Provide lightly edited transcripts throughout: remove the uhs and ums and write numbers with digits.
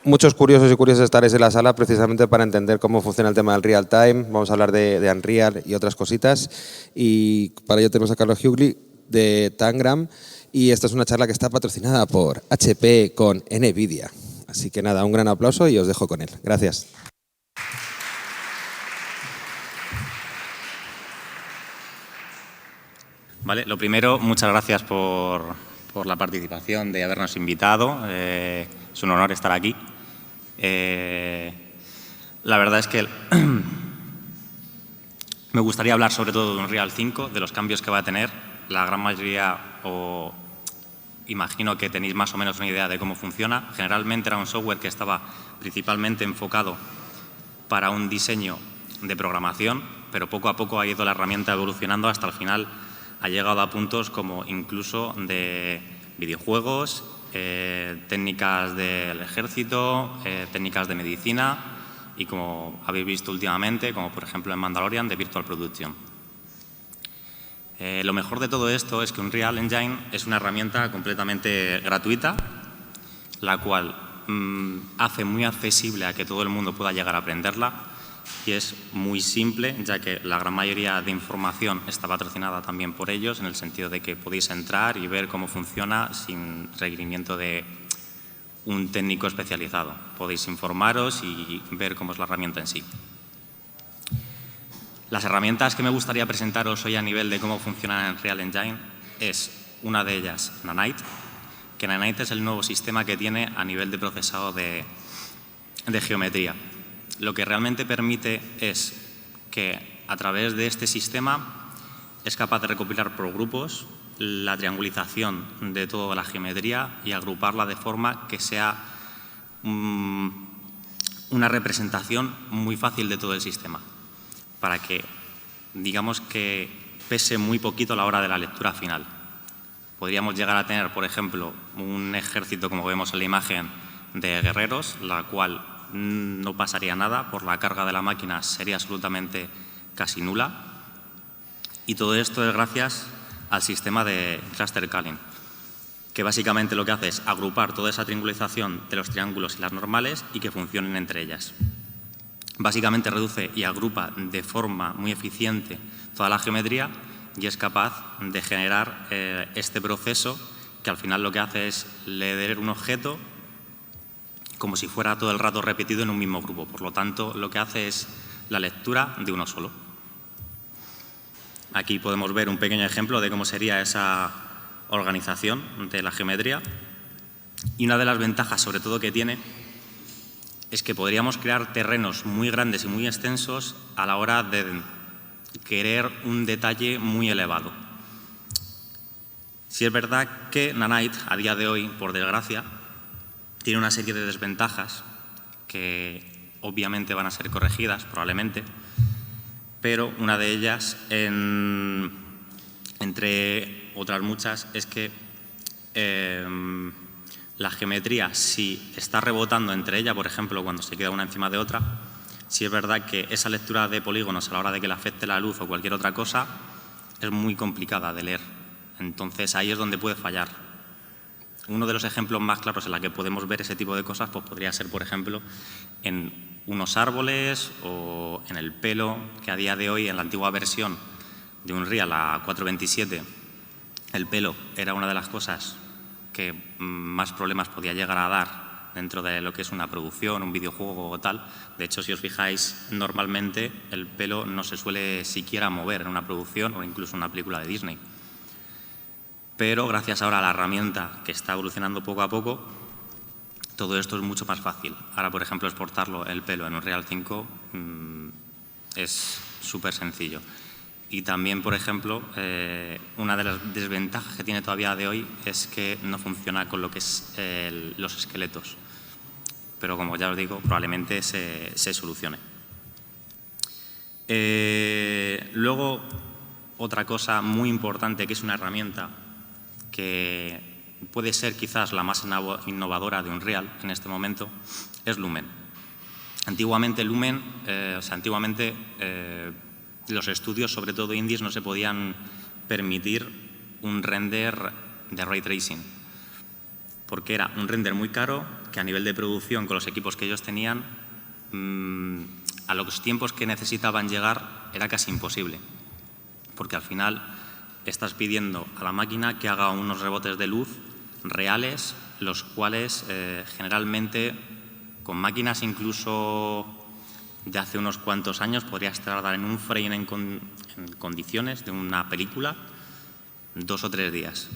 muchos curiosos y curiosas estaréis en la sala precisamente para entender cómo funciona el tema del real time. Vamos a hablar de Unreal y otras cositas. Y para ello tenemos a Carlos Hughley de Tangram. Y esta es una charla que está patrocinada por HP con NVIDIA. Así que nada, un gran aplauso y os dejo con él. Gracias. Vale, lo primero, muchas gracias por la participación, de habernos invitado. Es un honor estar aquí. La verdad es que me gustaría hablar sobre todo de Unreal 5, de los cambios que va a tener. La gran mayoría, o imagino que tenéis más o menos una idea de cómo funciona. Generalmente era un software que estaba principalmente enfocado para un diseño de programación, pero poco a poco ha ido la herramienta evolucionando hasta el final. Ha llegado a puntos como incluso de videojuegos, técnicas del ejército, técnicas de medicina y, como habéis visto últimamente, como por ejemplo en Mandalorian, de Virtual Production. Lo mejor de todo esto es que Unreal Engine es una herramienta completamente gratuita, la cual hace muy accesible a que todo el mundo pueda llegar a aprenderla, y es muy simple, ya que la gran mayoría de información está patrocinada también por ellos, en el sentido de que podéis entrar y ver cómo funciona sin requerimiento de un técnico especializado. Podéis informaros y ver cómo es la herramienta en sí. Las herramientas que me gustaría presentaros hoy a nivel de cómo funciona en Unreal Engine es una de ellas, Nanite, que Nanite es el nuevo sistema que tiene a nivel de procesado de geometría. Lo que realmente permite es que a través de este sistema es capaz de recopilar por grupos la triangulización de toda la geometría y agruparla de forma que sea una representación muy fácil de todo el sistema, para que, digamos, que pese muy poquito a la hora de la lectura final. Podríamos llegar a tener, por ejemplo, un ejército, como vemos en la imagen, de guerreros, la cual no pasaría nada, por la carga de la máquina sería absolutamente casi nula. Y todo esto es gracias al sistema de cluster calling, que básicamente lo que hace es agrupar toda esa triangulización de los triángulos y las normales y que funcionen entre ellas. Básicamente reduce y agrupa de forma muy eficiente toda la geometría y es capaz de generar este proceso que al final lo que hace es leer un objeto como si fuera todo el rato repetido en un mismo grupo. Por lo tanto, lo que hace es la lectura de uno solo. Aquí podemos ver un pequeño ejemplo de cómo sería esa organización de la geometría. Y una de las ventajas, sobre todo, que tiene es que podríamos crear terrenos muy grandes y muy extensos a la hora de querer un detalle muy elevado. Sí es verdad que Nanite, a día de hoy, por desgracia, tiene una serie de desventajas que obviamente van a ser corregidas, probablemente, pero una de ellas, entre otras muchas, es que la geometría, si está rebotando entre ella, por ejemplo, cuando se queda una encima de otra, sí es verdad que esa lectura de polígonos a la hora de que le afecte la luz o cualquier otra cosa es muy complicada de leer. Entonces ahí es donde puede fallar. Uno de los ejemplos más claros en la que podemos ver ese tipo de cosas pues podría ser, por ejemplo, en unos árboles o en el pelo, que a día de hoy, en la antigua versión de Unreal, la 4.27, el pelo era una de las cosas que más problemas podía llegar a dar dentro de lo que es una producción, un videojuego o tal. De hecho, si os fijáis, normalmente el pelo no se suele siquiera mover en una producción o incluso en una película de Disney. Pero gracias ahora a la herramienta que está evolucionando poco a poco, todo esto es mucho más fácil. Ahora, por ejemplo, exportarlo el pelo en Unreal 5 es súper sencillo. Y también, por ejemplo, una de las desventajas que tiene todavía de hoy es que no funciona con lo que es los esqueletos. Pero como ya os digo, probablemente se solucione. Luego, otra cosa muy importante, que es una herramienta que puede ser quizás la más innovadora de Unreal en este momento, es Lumen. Antiguamente los estudios, sobre todo indies, no se podían permitir un render de ray tracing, porque era un render muy caro que a nivel de producción, con los equipos que ellos tenían, a los tiempos que necesitaban llegar era casi imposible, porque al final estás pidiendo a la máquina que haga unos rebotes de luz reales, los cuales generalmente con máquinas incluso de hace unos cuantos años podrías tardar en un frame en condiciones de una película 2 o 3 días.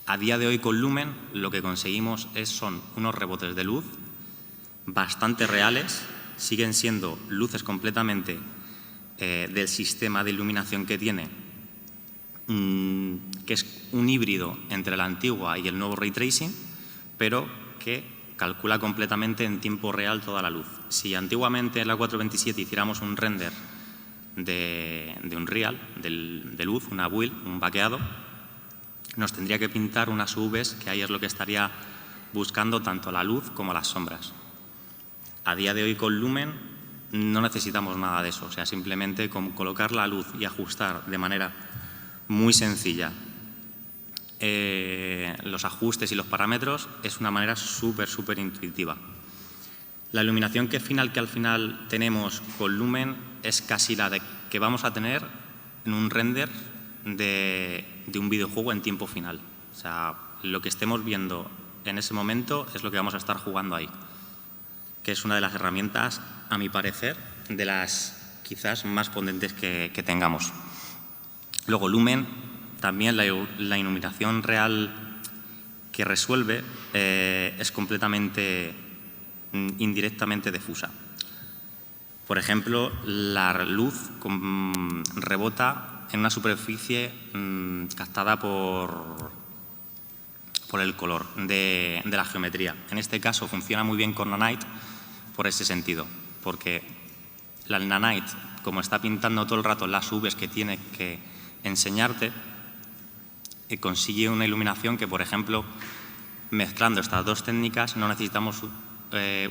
A día de hoy con Lumen lo que conseguimos son unos rebotes de luz bastante reales, siguen siendo luces completamente del sistema de iluminación que tiene, que es un híbrido entre la antigua y el nuevo Ray Tracing, pero que calcula completamente en tiempo real toda la luz. Si antiguamente en la 427 hiciéramos un render de Unreal, de luz, una build, un vaqueado, nos tendría que pintar unas UVs, que ahí es lo que estaría buscando tanto la luz como las sombras. A día de hoy con Lumen no necesitamos nada de eso, o sea, simplemente con colocar la luz y ajustar de manera muy sencilla los ajustes y los parámetros es una manera súper intuitiva. La iluminación final que al final tenemos con Lumen es casi la que vamos a tener en un render de un videojuego en tiempo final. O sea, lo que estemos viendo en ese momento es lo que vamos a estar jugando ahí, que es una de las herramientas, a mi parecer, de las quizás más potentes que tengamos. Luego, Lumen, también la iluminación real que resuelve es completamente indirectamente difusa. Por ejemplo, la luz rebota en una superficie captada por el color de la geometría. En este caso funciona muy bien con Nanite por ese sentido, porque la Nanite, como está pintando todo el rato las UVs que tiene que enseñarte, consigue una iluminación que, por ejemplo, mezclando estas dos técnicas no necesitamos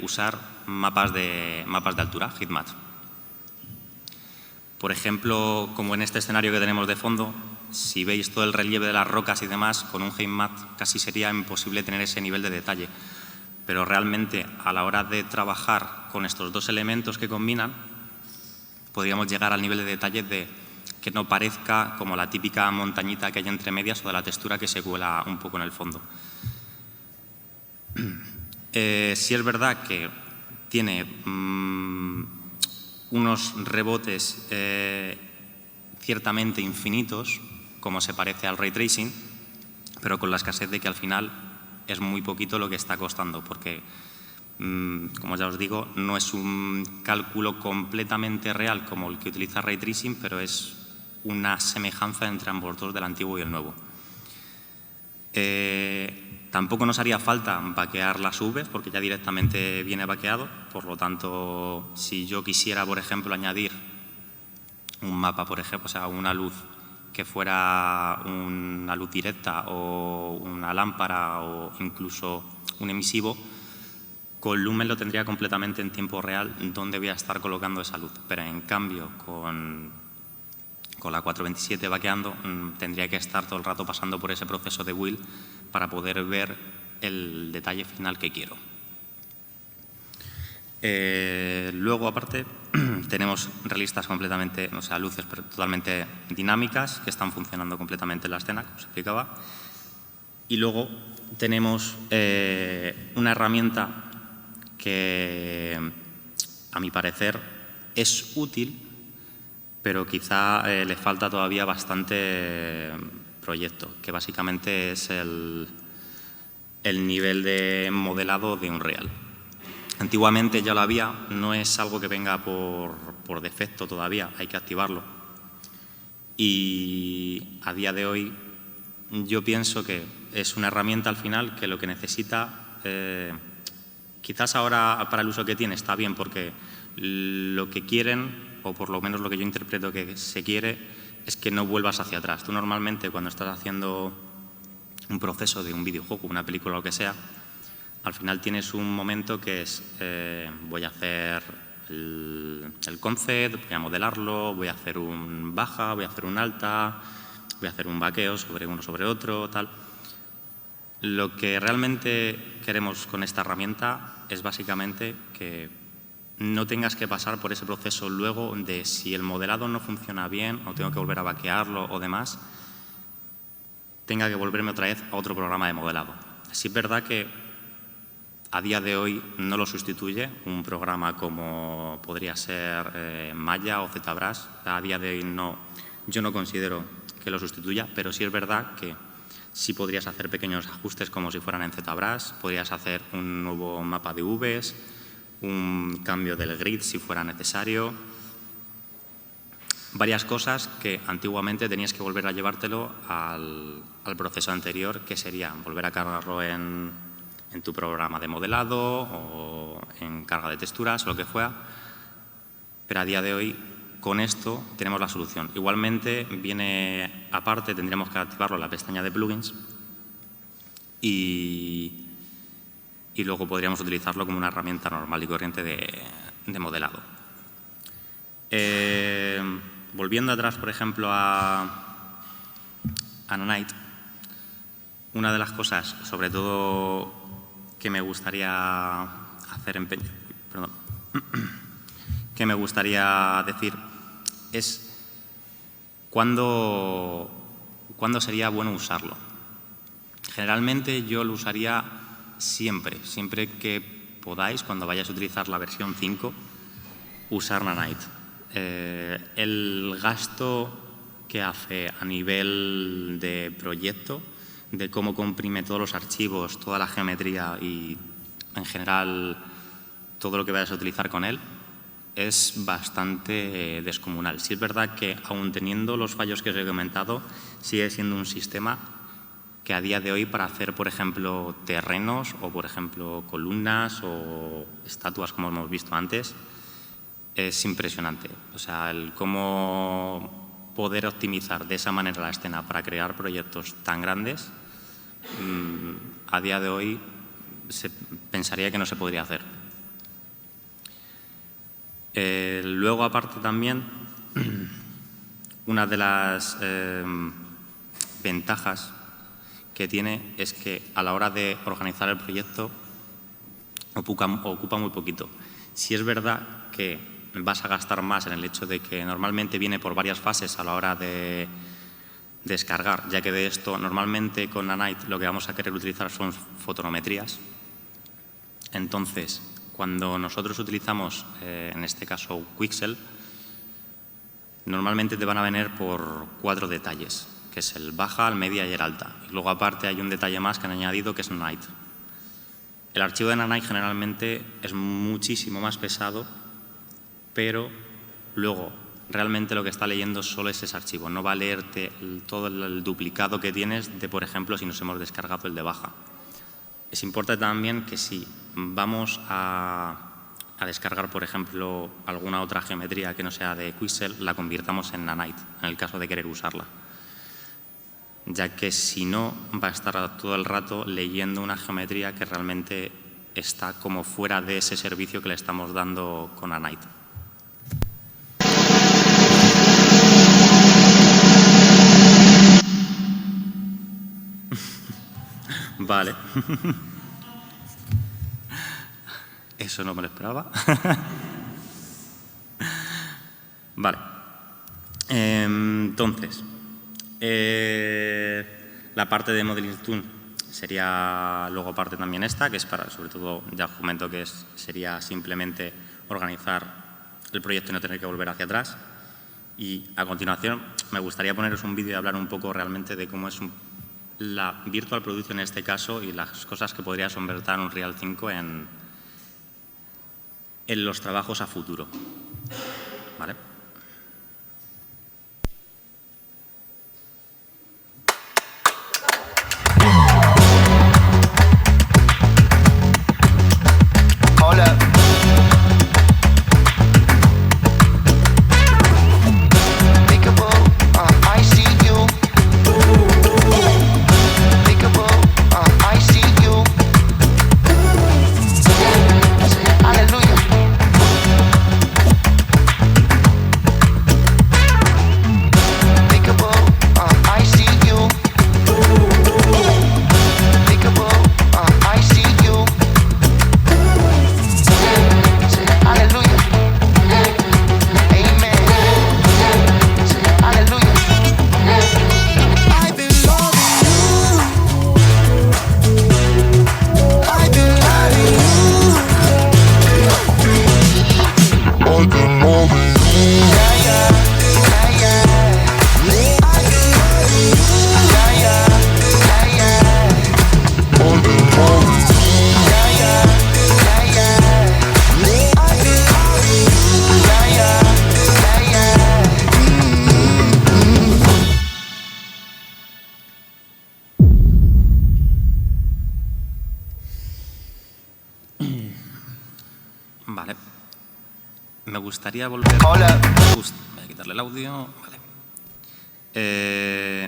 usar mapas de altura, heatmap. Por ejemplo, como en este escenario que tenemos de fondo, si veis todo el relieve de las rocas y demás, con un heatmap casi sería imposible tener ese nivel de detalle. Pero realmente, a la hora de trabajar con estos dos elementos que combinan, podríamos llegar al nivel de detalle de que no parezca como la típica montañita que hay entre medias o de la textura que se cuela un poco en el fondo. Sí es verdad que tiene unos rebotes ciertamente infinitos, como se parece al Ray Tracing, pero con la escasez de que al final es muy poquito lo que está costando, porque, como ya os digo, no es un cálculo completamente real como el que utiliza Ray Tracing, pero es una semejanza entre ambos dos, del antiguo y el nuevo. Tampoco nos haría falta vaquear las UVs, porque ya directamente viene vaqueado. Por lo tanto, si yo quisiera, por ejemplo, añadir un mapa, por ejemplo, o sea, una luz que fuera una luz directa o una lámpara o incluso un emisivo, con Lumen lo tendría completamente en tiempo real dónde voy a estar colocando esa luz. Pero en cambio, con la 427 vaqueando, tendría que estar todo el rato pasando por ese proceso de build para poder ver el detalle final que quiero. Luego, aparte, tenemos realistas completamente, o sea, luces totalmente dinámicas que están funcionando completamente en la escena, como os explicaba. Y luego tenemos una herramienta que, a mi parecer, es útil, pero quizá le falta todavía bastante proyecto, que básicamente es el nivel de modelado de Unreal. Antiguamente ya lo había, no es algo que venga por defecto todavía, hay que activarlo. Y a día de hoy yo pienso que es una herramienta al final que lo que necesita, quizás ahora para el uso que tiene está bien, porque lo que quieren, o por lo menos lo que yo interpreto que se quiere, es que no vuelvas hacia atrás. Tú normalmente cuando estás haciendo un proceso de un videojuego, una película o lo que sea, al final tienes un momento que es voy a hacer el concept, voy a modelarlo, voy a hacer un baja, voy a hacer un alta, voy a hacer un vaqueo sobre uno sobre otro, tal. Lo que realmente queremos con esta herramienta es básicamente que no tengas que pasar por ese proceso luego de si el modelado no funciona bien o tengo que volver a vaquearlo o demás, tenga que volverme otra vez a otro programa de modelado. Sí es verdad que a día de hoy no lo sustituye un programa como podría ser Maya o ZBrush. A día de hoy yo no considero que lo sustituya, pero sí es verdad que sí podrías hacer pequeños ajustes como si fueran en ZBrush, podrías hacer un nuevo mapa de Vs, un cambio del grid si fuera necesario. Varias cosas que antiguamente tenías que volver a llevártelo al proceso anterior, que sería volver a cargarlo en tu programa de modelado o en carga de texturas o lo que fuera. Pero a día de hoy, con esto tenemos la solución. Igualmente, viene aparte, tendríamos que activarlo en la pestaña de plugins y luego podríamos utilizarlo como una herramienta normal y corriente de modelado. Volviendo atrás, por ejemplo, a Nanite, una de las cosas, sobre todo, que me gustaría decir es cuándo sería bueno usarlo. Generalmente yo lo usaría siempre que podáis, cuando vayáis a utilizar la versión 5, usar Nanite. El gasto que hace a nivel de proyecto, de cómo comprime todos los archivos, toda la geometría y, en general, todo lo que vayas a utilizar con él, es bastante descomunal. Sí es verdad que, aun teniendo los fallos que os he comentado, sigue siendo un sistema que a día de hoy, para hacer, por ejemplo, terrenos o, por ejemplo, columnas o estatuas, como hemos visto antes, es impresionante. O sea, el cómo poder optimizar de esa manera la escena para crear proyectos tan grandes, a día de hoy se pensaría que no se podría hacer. Luego, aparte también, una de las ventajas que tiene es que a la hora de organizar el proyecto ocupa muy poquito. Si es verdad que vas a gastar más en el hecho de que normalmente viene por varias fases a la hora de descargar, ya que de esto normalmente con Nanite lo que vamos a querer utilizar son fotonometrías. Entonces, cuando nosotros utilizamos, en este caso, Quixel, normalmente te van a venir por 4 detalles, que es el baja, el media y el alta. Y luego, aparte, hay un detalle más que han añadido, que es Nanite. El archivo de Nanite generalmente es muchísimo más pesado, pero luego realmente lo que está leyendo solo es ese archivo. No va a leerte todo el duplicado que tienes de, por ejemplo, si nos hemos descargado el de baja. Es importante también que si vamos a descargar, por ejemplo, alguna otra geometría que no sea de Quixel, la convirtamos en Nanite, en el caso de querer usarla. Ya que si no, va a estar todo el rato leyendo una geometría que realmente está como fuera de ese servicio que le estamos dando con Nanite. Vale. Eso no me lo esperaba. Vale. Entonces, la parte de Modeling Tool sería luego parte también esta, que es para, sobre todo, ya os comento que sería simplemente organizar el proyecto y no tener que volver hacia atrás. Y a continuación me gustaría poneros un vídeo y hablar un poco realmente de cómo es la Virtual Production en este caso y las cosas que podría convertir un Real 5 en los trabajos a futuro. ¿Vale? Vale. Me gustaría volver... Hola. Voy a quitarle el audio.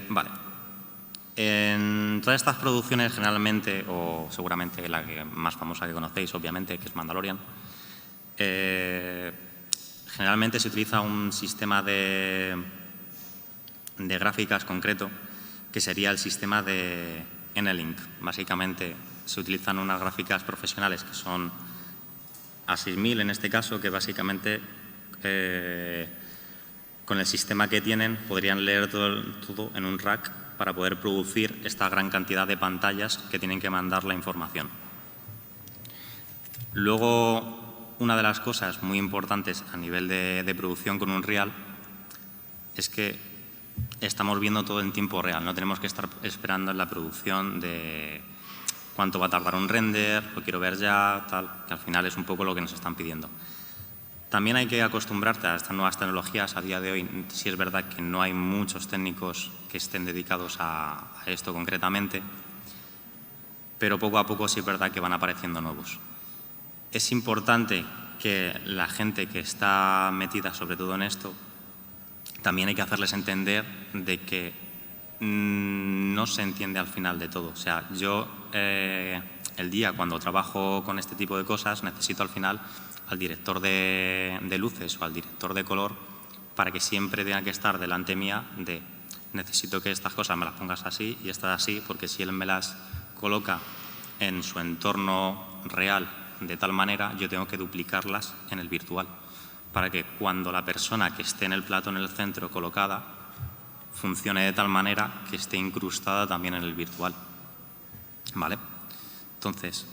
Vale. En todas estas producciones, generalmente, o seguramente la que más famosa que conocéis, obviamente, que es Mandalorian, generalmente se utiliza un sistema de gráficas concreto, que sería el sistema de NLink. Básicamente, se utilizan unas gráficas profesionales que son a 6000 en este caso, que básicamente con el sistema que tienen podrían leer todo en un rack para poder producir esta gran cantidad de pantallas que tienen que mandar la información. Luego, una de las cosas muy importantes a nivel de producción con Unreal es que estamos viendo todo en tiempo real. No tenemos que estar esperando en la producción de cuánto va a tardar un render, lo quiero ver ya, tal, que al final es un poco lo que nos están pidiendo. También hay que acostumbrarte a estas nuevas tecnologías. A día de hoy sí es verdad que no hay muchos técnicos que estén dedicados a esto concretamente, pero poco a poco sí es verdad que van apareciendo nuevos. Es importante que la gente que está metida sobre todo en esto, también hay que hacerles entender de que no se entiende al final de todo. O sea, yo el día cuando trabajo con este tipo de cosas necesito al final al director de luces o al director de color para que siempre tenga que estar delante mía de necesito que estas cosas me las pongas así y estas así, porque si él me las coloca en su entorno real de tal manera, yo tengo que duplicarlas en el virtual para que cuando la persona que esté en el plato en el centro colocada funcione de tal manera que esté incrustada también en el virtual. ¿Vale? Entonces,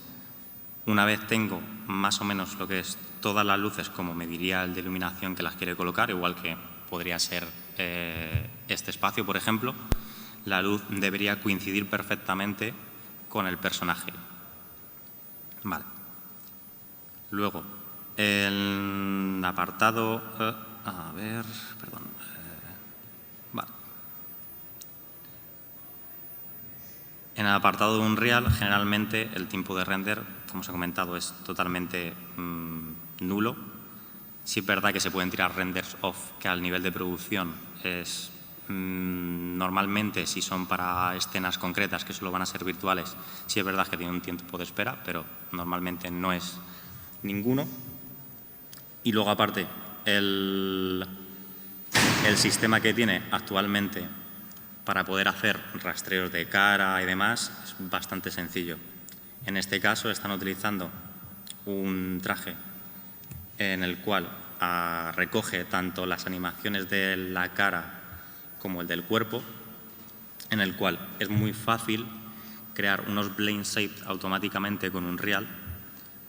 una vez tengo más o menos lo que es todas las luces, como me diría el de iluminación que las quiere colocar, igual que podría ser este espacio, por ejemplo, la luz debería coincidir perfectamente con el personaje. Vale. Luego, el apartado... a ver, perdón. Vale. En el apartado de Unreal, generalmente el tiempo de render, como os he comentado, es totalmente nulo. Sí es verdad que se pueden tirar renders off, que al nivel de producción es normalmente, si son para escenas concretas que solo van a ser virtuales, sí es verdad que tiene un tiempo de espera, pero normalmente no es ninguno. Y luego, aparte, el sistema que tiene actualmente para poder hacer rastreos de cara y demás es bastante sencillo. En este caso están utilizando un traje en el cual recoge tanto las animaciones de la cara como el del cuerpo, en el cual es muy fácil crear unos blend shapes automáticamente con Unreal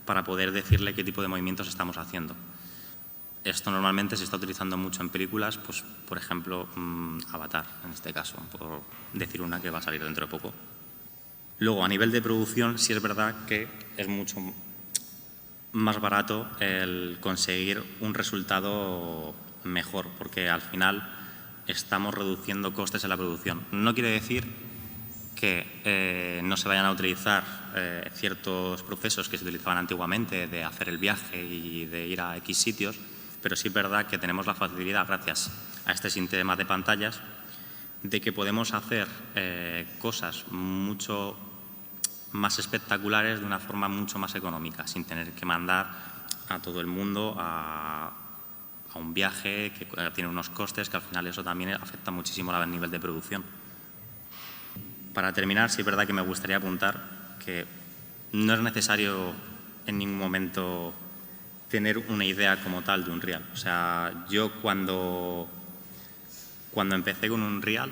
para poder decirle qué tipo de movimientos estamos haciendo. Esto normalmente se está utilizando mucho en películas, pues, por ejemplo, Avatar, en este caso, por decir una que va a salir dentro de poco. Luego, a nivel de producción, sí es verdad que es mucho más barato el conseguir un resultado mejor, porque al final estamos reduciendo costes en la producción. No quiere decir que no se vayan a utilizar ciertos procesos que se utilizaban antiguamente de hacer el viaje y de ir a X sitios, pero sí es verdad que tenemos la facilidad, gracias a este sistema de pantallas, de que podemos hacer cosas mucho más espectaculares de una forma mucho más económica, sin tener que mandar a todo el mundo a un viaje que tiene unos costes que al final eso también afecta muchísimo al nivel de producción. Para terminar, sí es verdad que me gustaría apuntar que no es necesario en ningún momento tener una idea como tal de Unreal. O sea, yo cuando empecé con Unreal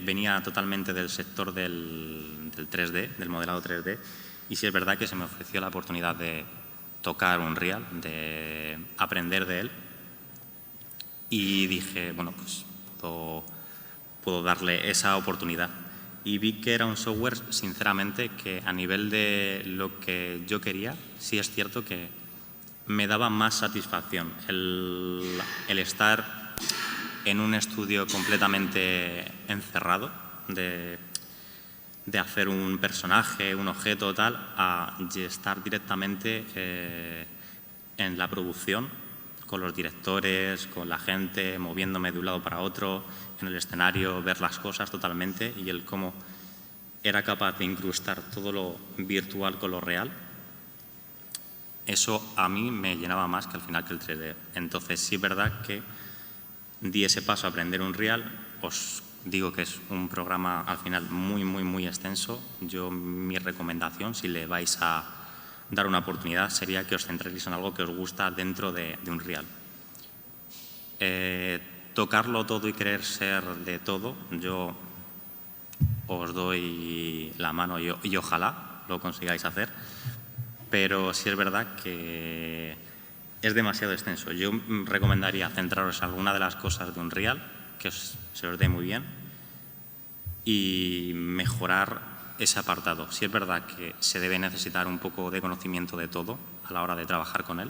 venía totalmente del sector del 3D, del modelado 3D, y sí es verdad que se me ofreció la oportunidad de tocar Unreal, de aprender de él, y dije, bueno, pues puedo darle esa oportunidad. Y vi que era un software, sinceramente, que a nivel de lo que yo quería, sí es cierto que me daba más satisfacción el estar en un estudio completamente encerrado, de hacer un personaje, un objeto tal, a estar directamente en la producción, con los directores, con la gente, moviéndome de un lado para otro, en el escenario, ver las cosas totalmente y el cómo era capaz de incrustar todo lo virtual con lo real. Eso a mí me llenaba más que al final que el 3D. Entonces sí es verdad que di ese paso a aprender Unreal. Os digo que es un programa al final muy extenso. Mi recomendación, si le vais a dar una oportunidad, sería que os centréis en algo que os gusta dentro de Unreal. Tocarlo todo y querer ser de todo, yo os doy la mano y ojalá lo consigáis hacer, pero sí es verdad que es demasiado extenso. Yo recomendaría centraros en alguna de las cosas de Unreal, que se os dé muy bien, y mejorar ese apartado. Sí es verdad que se debe necesitar un poco de conocimiento de todo a la hora de trabajar con él,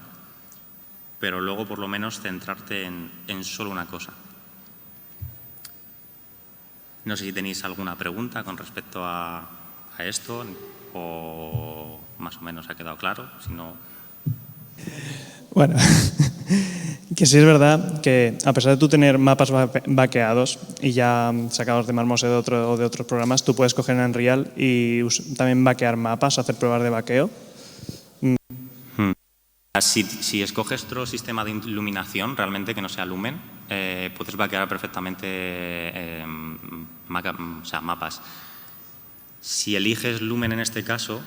pero luego por lo menos centrarte en solo una cosa. No sé si tenéis alguna pregunta con respecto a esto o más o menos ha quedado claro. Si no... Bueno, que sí es verdad que a pesar de tú tener mapas vaqueados y ya sacados de Marmoset o de otros programas, tú puedes coger en Unreal y también vaquear mapas, hacer pruebas de vaqueo. Si escoges otro sistema de iluminación, realmente que no sea Lumen, puedes vaquear perfectamente mapas. Si eliges Lumen en este caso,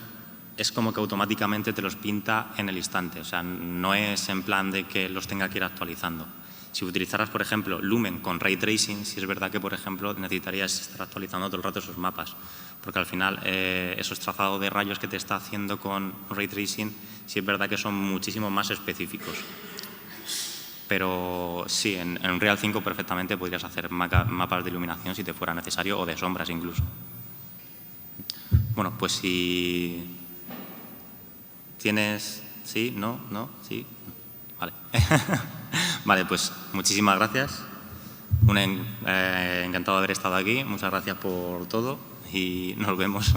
es como que automáticamente te los pinta en el instante. O sea, no es en plan de que los tenga que ir actualizando. Si utilizaras, por ejemplo, Lumen con Ray Tracing, sí es verdad que, por ejemplo, necesitarías estar actualizando todo el rato esos mapas. Porque al final, esos trazados de rayos que te está haciendo con Ray Tracing, sí es verdad que son muchísimo más específicos. Pero sí, en Unreal 5 perfectamente podrías hacer mapas de iluminación si te fuera necesario, o de sombras incluso. Bueno, pues si tienes... ¿Sí? ¿No? ¿No? ¿Sí? Vale. Vale, pues muchísimas gracias. Encantado de haber estado aquí. Muchas gracias por todo y nos vemos.